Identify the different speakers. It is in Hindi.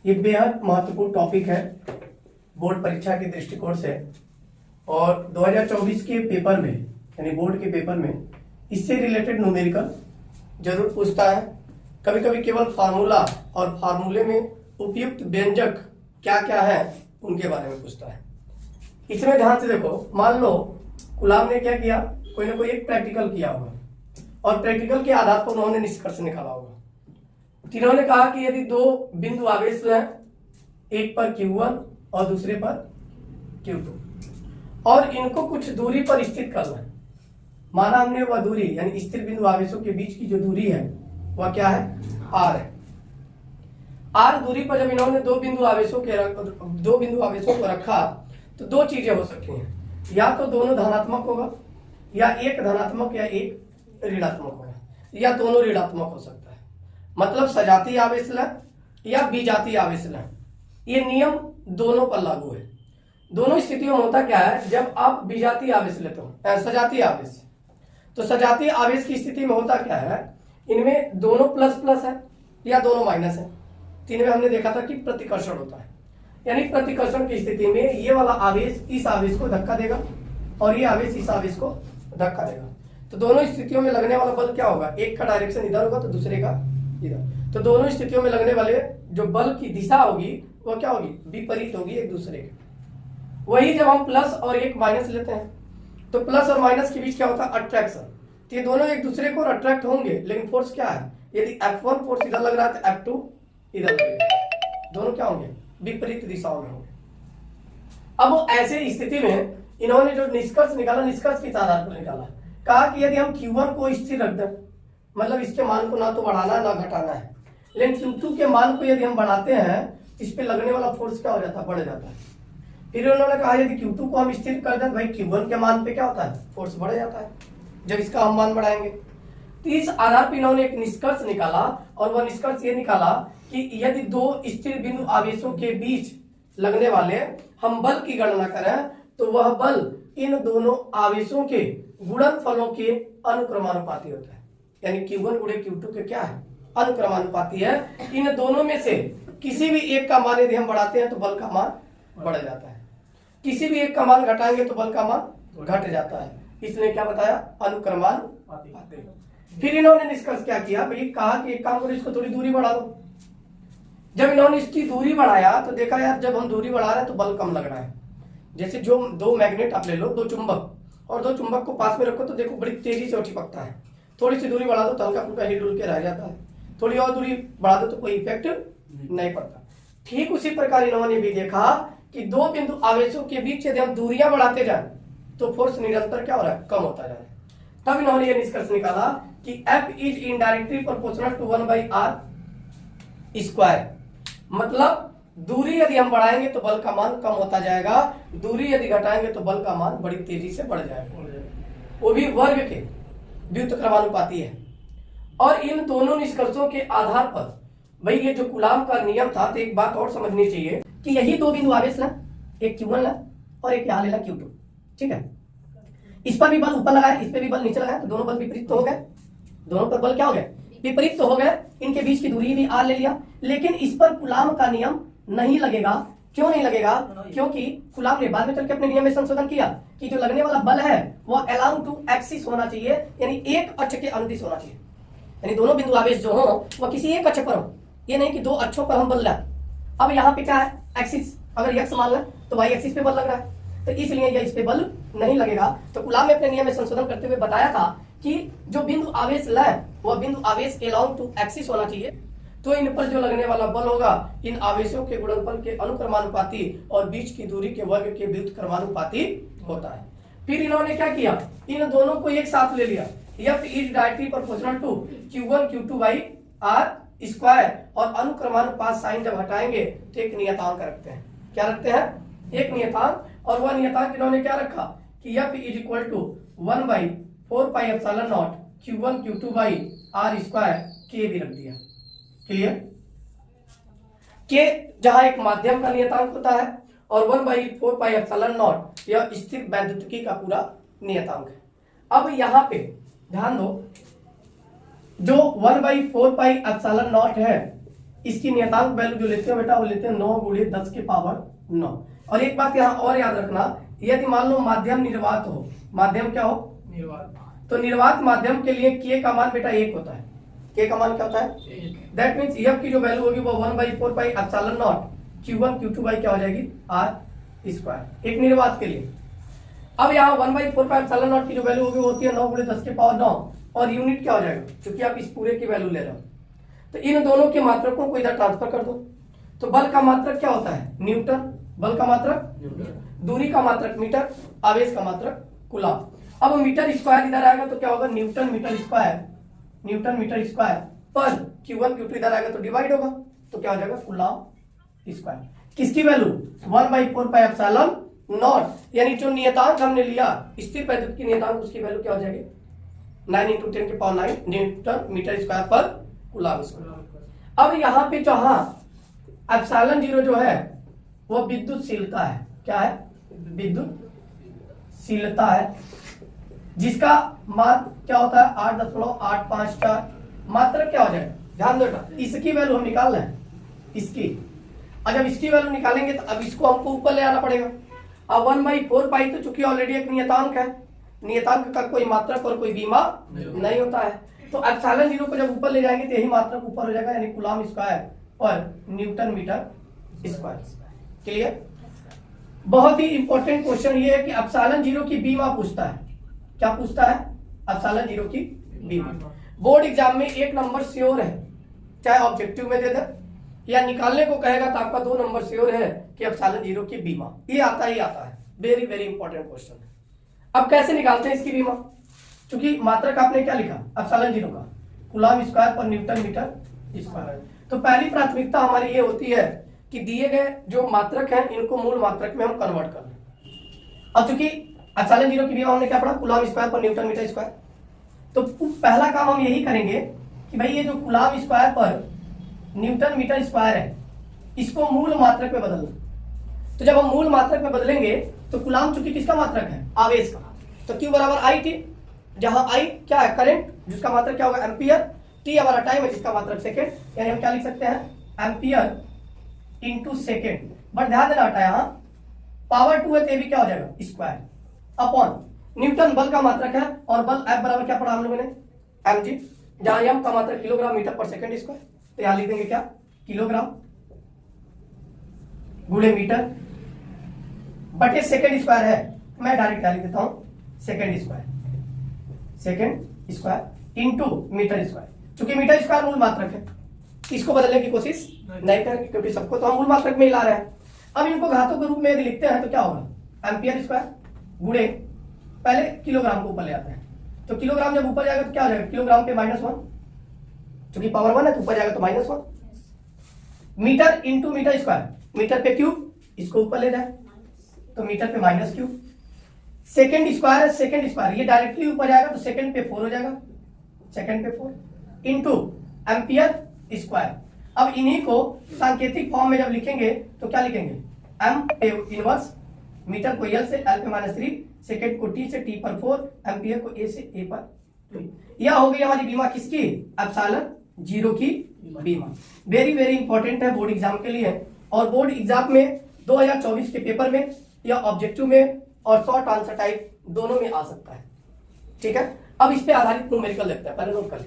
Speaker 1: ये बेहद महत्वपूर्ण टॉपिक है बोर्ड परीक्षा के दृष्टिकोण से, और 2024 के पेपर में यानी बोर्ड के पेपर में इससे रिलेटेड न्यूमेरिकल जरूर पूछता है। कभी कभी केवल फार्मूला और फार्मूले में उपयुक्त व्यंजक क्या क्या है उनके बारे में पूछता है। इसमें ध्यान से देखो, मान लो गुलाम ने क्या किया, कोई ना कोई एक प्रैक्टिकल किया होगा और प्रैक्टिकल के आधार पर उन्होंने निष्कर्ष निकाला होगा। तीनों ने कहा कि यदि दो बिंदु आवेश लें, एक पर Q1 और दूसरे पर Q2, और इनको कुछ दूरी पर स्थित करना है। माना हमने वह दूरी यानी स्थिर बिंदु आवेशों के बीच की जो दूरी है वह क्या है, R है। R दूरी पर जब इन्होंने दो बिंदु आवेशों को रखा तो दो चीजें हो सकती हैं, या तो दोनों धनात्मक होगा, या एक धनात्मक या एक ऋणात्मक होगा, या दोनों ऋणात्मक हो सकता है। मतलब सजातीय आवेश लें या विजातीय आवेश लें, ये नियम दोनों पर लागू है। दोनों स्थितियों में होता क्या है, जब आप विजातीय आवेश लेते हो सजातीय आवेश, तो सजातीय आवेश की स्थिति में होता क्या है, इनमें दोनों प्लस प्लस है या दोनों माइनस है। तीन में हमने देखा था कि प्रतिकर्षण होता है, यानी प्रतिकर्षण की स्थिति में ये वाला आवेश इस आवेश को धक्का देगा और ये आवेश इस आवेश को धक्का देगा। तो दोनों स्थितियों में लगने वाला बल क्या होगा, एक का डायरेक्शन इधर होगा तो दूसरे का इधर। तो दोनों स्थितियों में लगने वाले जो बल की दिशा होगी वो क्या होगी, विपरीत होगी एक दूसरे के। वही जब हम प्लस और एक माइनस लेते हैं तो प्लस और माइनस के बीच क्या होता है, अट्रैक्शन। तो ये दोनों एक दूसरे को अट्रैक्ट होंगे, लेकिन फोर्स क्या है, यदि F1 फोर्स इधर लग रहा है तो F2 इधर लगेगा, दोनों क्या होंगे, विपरीत दिशाओं में होंगे। अब ऐसे स्थिति में इन्होंने जो निष्कर्ष निकाला, निष्कर्ष किस आधार पर निकाला, कहा कि यदि हम Q1 को स्थिर रख दें, मतलब इसके मान को ना तो बढ़ाना ना घटाना है, लेकिन Q2 के मान को यदि हम बढ़ाते हैं इस पे लगने वाला फोर्स क्या हो जाता है, बढ़ जाता है। फिर उन्होंने कहा यदि Q2 को हम स्थिर कर दें, भाई Q1 के मान पे क्या होता है, फोर्स बढ़ जाता है जब इसका हम मान बढ़ाएंगे। तो इस आधार पर इन्होंने एक निष्कर्ष निकाला, और वह निष्कर्ष ये निकाला कि यदि दो स्थिर बिंदु आवेशों के बीच लगने वाले हम बल की गणना करें तो वह बल इन दोनों आवेशों के गुणनफलों के अनुक्रमानुपाती होता है। यानी Q1 गुणे Q2 के क्या है, अनुक्रमानुपाती है। इन दोनों में से किसी भी एक का मान यदि हम बढ़ाते हैं तो बल का मान बढ़ जाता है, किसी भी एक का मान घटाएंगे तो बल का मान घट जाता है। इसने क्या बताया, अनुक्रमानुपाती। फिर इन्होंने निष्कर्ष क्या किया, भाई कहा कि एक काम करो, इसको थोड़ी दूरी बढ़ा दो। जब इन्होंने इसकी दूरी बढ़ाया तो देखा यार जब हम दूरी बढ़ा रहे हैं तो बल कम लग रहा है। जैसे जो दो मैग्नेट आप ले लो, दो चुंबक, और दो चुंबक को पास में रखो तो देखो बड़ी तेजी से चिपकता है। थोड़ी सी दूरी बढ़ा दो तो हल्का फुल्का हिल डुल के रह जाता है, थोड़ी और दूरी बढ़ा दो तो कोई इफेक्ट नहीं पड़ता। ठीक उसी प्रकार इन्होंने भी देखा कि दो बिंदु आवेशों के बीच यदि हम दूरियां बढ़ाते जाए तो फोर्स निरंतर क्या हो रहा है, कम होता जा रहा है। तब इन्होंने ये निष्कर्ष निकाला कि F is indirectly proportional to 1/r square. मतलब दूरी यदि हम बढ़ाएंगे तो बल का मान कम होता जाएगा, दूरी यदि घटाएंगे तो बल का मान बड़ी तेजी से बढ़ जाएगा, वो भी वर्ग के व्युत्क्रमानुपाती है। और इन दोनों निष्कर्षों के आधार पर भाई ये जो कूलाम का नियम था, तो एक बात और समझनी चाहिए कि यही दो बिंदु आवेश ना, एक Q1 ला और एक यहाँ लेला Q2, ठीक है। इस पर भी बल ऊपर लगाया, इस पे भी बल नीचे लगाया, तो दोनों बल विपरीत तो हो गए, दोनों पर बल क्या हो गए, विपरीत तो हो गए। इनके बीच की दूरी भी R ले लिया, लेकिन इस पर कूलाम का नियम नहीं लगेगा। क्यों नहीं लगेगा, क्योंकि कूलाम ने बाद में चल के अपने नियम में संशोधन किया कि जो लगने वाला बल है वो अलाउ टू एक्सिस होना चाहिए, यानी एक अक्ष के अनुदिश होना चाहिए। यानी दोनों बिंदु आवेश जो हो वह किसी एक अक्ष पर हो, ये नहीं कि दो अक्षों पर हम बल लें। अब यहाँ पे क्या है, एक्सिस, अगर एक्स मान लें तो वाई एक्सिस पे बल लग रहा है, तो इसलिए यह इस पे बल नहीं लगेगा। तो कूलाम ने अपने नियम में संशोधन करते हुए बताया था कि जो बिंदु आवेश लें वह बिंदु आवेश अलाउ टू एक्सिस होना चाहिए, तो इन पर जो लगने वाला बल होगा इन आवेशों के गुणनफल के अनुक्रमानुपाती और बीच की दूरी के वर्ग के व्युत्क्रमानुपाती होता है। फिर इन्होंने क्या किया, इन दोनों को एक साथ ले लिया, F is directly proportional to Q1 Q2/r square, और अनुक्रमानुपात साइन जब हटाएंगे तो एक नियतांक रखते हैं। क्या रखते हैं, एक नियतांक, और वह नियतांक इन्होंने क्या रखा कि F is equal to 1/4πε0 Q1 Q2/r square के भी रख दिया। क्लियर, के जहां एक माध्यम का नियतांक होता है और 1/4πε0 यह स्थिर वैद्युतिकी का पूरा नियतांक है। अब यहां पे ध्यान दो, जो 1/4πε0 है इसकी नियतांक वैल्यू जो लेते हैं बेटा वो लेते हैं 9 × 10 की पावर 9। और एक बात यहाँ और याद रखना, यदि मान लो माध्यम निर्वात हो, माध्यम क्या हो निर्वात, तो निर्वात माध्यम के लिए k का मान बेटा 1 होता है। k का मान क्या होता है, दैट मीन्स f की जो वैल्यू होगी वो 1/4 pi epsilon not q1 q2 by क्या हो जाएगी r स्क्वायर, एक निर्वात के लिए। अब यहाँ 1/4 पाई एप्सिलॉन नॉट की जो वैल्यू होगी वो होती है 9 × 10 की पावर 9, और यूनिट क्या हो जाएगा, क्योंकि आप इस पूरे की वैल्यू ले रहे हो, तो इन दोनों के मात्रकों को इधर ट्रांसफर कर दो। तो बल का मात्रक क्या होता है, न्यूटन, बल का मात्रक, दूरी का मात्रक मीटर, आवेश का मात्रक कूलम। अब मीटर स्क्वायर इधर आएगा तो क्या होगा, newton metre square, newton metre square पर q1 q2 इधर आएगा तो डिवाइड होगा, तो क्या हो जाएगा कूलम स्क्वायर। किसकी वैल्यू 1/4 पाई एप्सिलॉन नॉट, यानी जो नियतांक हमने लिया स्थिर वैद्युत की नियतांक, उसकी वैल्यू क्या हो जाएगी 9 × 10 की पावर 9 न्यूटन मीटर स्क्वायर पर कूलम स्क्वायर। अब यहाँ पे जहां एप्सिलॉन 0 जो है वो विद्युतशीलता है, क्या है, विद्युतशीलता है, जिसका मान क्या होता है 8.854। मात्रक क्या हो जाएगा, ध्यान दो बेटा, इसकी वैल्यू हम निकाल रहे हैं, इसकी। और जब इसकी वैल्यू निकालेंगे तो अब इसको हमको ऊपर ले आना पड़ेगा। अब 1/4 पाई तो चूंकि ऑलरेडी एक नियतांक है, नियतांक का कोई मात्रक और कोई बीमा नहीं होता है, तो एप्सिलॉन 0 को जब ऊपर ले जाएंगे तो यही मात्रक ऊपर हो जाएगा, यानी कूलम स्क्वायर और न्यूटन मीटर स्क्वायर। क्लियर। बहुत ही इंपॉर्टेंट क्वेश्चन ये है कि एप्सिलॉन 0 की बीमा पूछता है, क्या पूछता है, एप्सिलॉन 0 की बीमा। बोर्ड एग्जाम में 1 नंबर श्योर है, चाहे ऑब्जेक्टिव में दे दे या निकालने को कहेगा तो आपका 2 नंबर श्योर है कि एप्सिलॉन 0 की बीमा, ये आता ही आता है, वेरी वेरी इंपॉर्टेंट क्वेश्चन है। अब कैसे निकालते हैं इसकी बीमा, क्योंकि मात्रक आपने क्या लिखा एप्सिलॉन 0 का कूलम स्क्वायर पर न्यूटन मीटर स्क्वायर, तो पहली प्राथमिकता हमारी ये होती है कि दिए गए जो मात्रक हैं इनको मूल मात्रक में हम कन्वर्ट कर लें। अब चूंकि एप्सिलॉन 0 की बीमा हमने क्या पढ़ा, कूलम स्क्वायर पर न्यूटन मीटर स्क्वायर, तो पहला काम हम यही करेंगे कि भाई ये जो कूलम स्क्वायर पर न्यूटन मीटर स्क्वायर है इसको मूल मात्रक में बदलना। तो जब हम मूल मात्रक में बदलेंगे तो कूलम चूंकि किसका मात्रक है, आवेश का, तो Q बराबर I T, जहां I क्या है करंट, जिसका मात्रक क्या होगा एम्पियर, T हमारा टाइम है जिसका मात्रक सेकेंड, यानी हम क्या लिख सकते हैं एम्पियर इंटू सेकेंड। बट ध्यान देना बेटा यहाँ पावर 2 है तो ये भी क्या हो जाएगा स्क्वायर अपॉन न्यूटन बल का मात्रक है, और बल F बराबर क्या पढ़ा हम लोगों ने mg, जहां m का मात्रक किलोग्राम मीटर पर सेकंड स्क्वायर, तो यहां लिख देंगे क्या किलोग्राम गुणे मीटर बटे सेकंड स्क्वायर है, मैं डायरेक्ट क्या लिख देता हूं second square into metre square. चूंकि मीटर स्क्वायर मूल मात्रक है, इसको बदलने की कोशिश नहीं करेंगे क्योंकि सबको तो हम मूल मात्रक में ही ला रहे हैं। अब इनको घातों के रूप में यदि लिखते हैं तो क्या होगा एम्पियर स्क्वायर गुणे, पहले किलोग्राम को ऊपर ले आते हैं, तो किलोग्राम जब ऊपर जाएगा तो क्या हो जाएगा किलोग्राम पे -1, क्योंकि पावर 1 है तो ऊपर जाएगा तो -1, metre into metre square, metre पे क्यूब, इसको ऊपर ले जाए तो मीटर पे -क्यूब, सेकंड स्क्वायर है सेकंड स्क्वायर, ये डायरेक्टली ऊपर जाएगा तो सेकंड पे 4 हो जाएगा, सेकंड पे 4 इंटू एम्पियर स्क्वायर। अब इन्हीं को सांकेतिक फॉर्म में जब लिखेंगे तो क्या लिखेंगे m इनवर्स, मीटर को L से L पे -3, सेकंड को T से T पर 4, एम्पियर को A से A पर 2। यह हो गई हमारी बीमा किसकी, एप्सिलॉन 0 की बीमा। वेरी वेरी इंपॉर्टेंट है बोर्ड एग्जाम के लिए, और बोर्ड एग्जाम में 2024 के पेपर में या ऑब्जेक्टिव में और शॉर्ट आंसर टाइप दोनों में आ सकता है। ठीक है, अब इस पे आधारित न्यूमेरिकल लगता है, पहले नोट कर